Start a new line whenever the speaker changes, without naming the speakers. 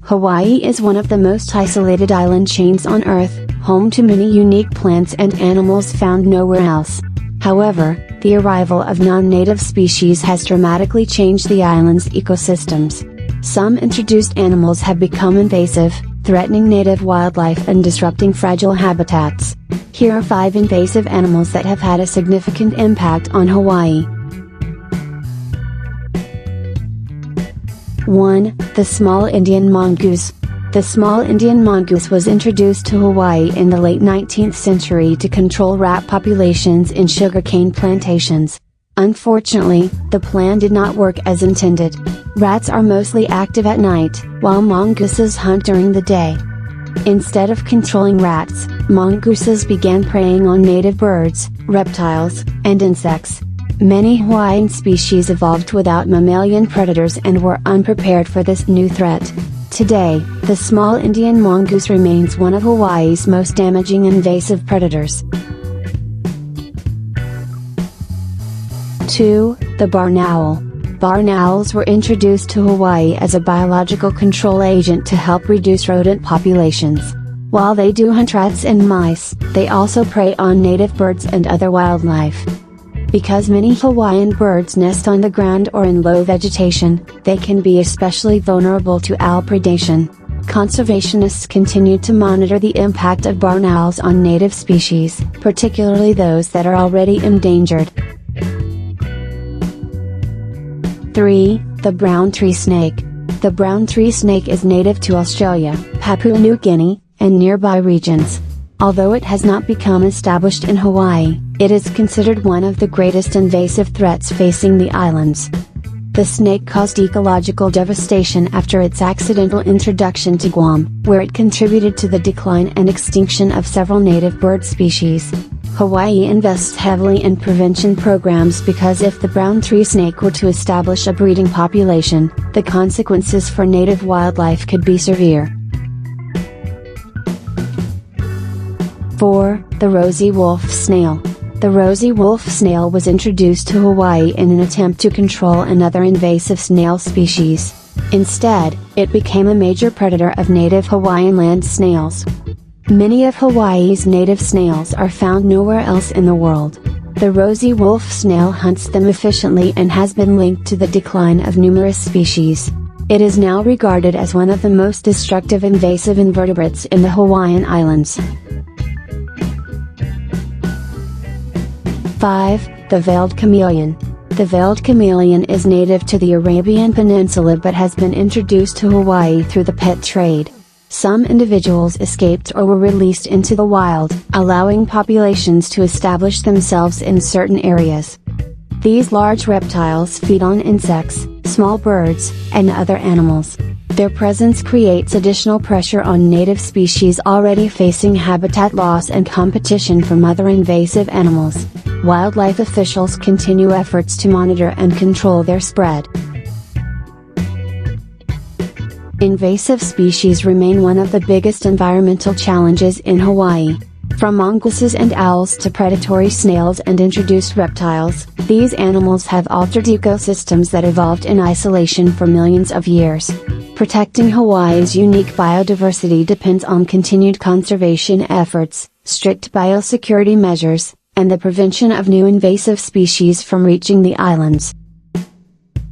Hawaii is one of the most isolated island chains on Earth, home to many unique plants and animals found nowhere else. However, the arrival of non-native species has dramatically changed the island's ecosystems. Some introduced animals have become invasive, threatening native wildlife and disrupting fragile habitats. Here are 5 invasive animals that have had a significant impact on Hawaii. 1. The small Indian mongoose. The small Indian mongoose was introduced to Hawaii in the late 19th century to control rat populations in sugarcane plantations. Unfortunately, the plan did not work as intended. Rats are mostly active at night, while mongooses hunt during the day. Instead of controlling rats, mongooses began preying on native birds, reptiles, and insects. Many Hawaiian species evolved without mammalian predators and were unprepared for this new threat. Today, the small Indian mongoose remains one of Hawaii's most damaging invasive predators. 2. The barn owl. Barn owls were introduced to Hawaii as a biological control agent to help reduce rodent populations. While they do hunt rats and mice, they also prey on native birds and other wildlife. Because many Hawaiian birds nest on the ground or in low vegetation, they can be especially vulnerable to owl predation. Conservationists continue to monitor the impact of barn owls on native species, particularly those that are already endangered. 3. The brown tree snake. The brown tree snake is native to Australia, Papua New Guinea, and nearby regions. Although it has not become established in Hawaii, it is considered one of the greatest invasive threats facing the islands. The snake caused ecological devastation after its accidental introduction to Guam, where it contributed to the decline and extinction of several native bird species. Hawaii invests heavily in prevention programs because if the brown tree snake were to establish a breeding population, the consequences for native wildlife could be severe. 4. The Rosy wolf snail. The Rosy wolf snail was introduced to Hawaii in an attempt to control another invasive snail species. Instead, it became a major predator of native Hawaiian land snails. Many of Hawaii's native snails are found nowhere else in the world. The Rosy wolf snail hunts them efficiently and has been linked to the decline of numerous species. It is now regarded as one of the most destructive invasive invertebrates in the Hawaiian Islands. 5. The Veiled Chameleon. The Veiled Chameleon is native to the Arabian Peninsula but has been introduced to Hawaii through the pet trade. Some individuals escaped or were released into the wild, allowing populations to establish themselves in certain areas. These large reptiles feed on insects, small birds, and other animals. Their presence creates additional pressure on native species already facing habitat loss and competition from other invasive animals. Wildlife officials continue efforts to monitor and control their spread. Invasive species remain one of the biggest environmental challenges in Hawaii. From mongooses and owls to predatory snails and introduced reptiles, these animals have altered ecosystems that evolved in isolation for millions of years. Protecting Hawaii's unique biodiversity depends on continued conservation efforts, strict biosecurity measures, and the prevention of new invasive species from reaching the islands.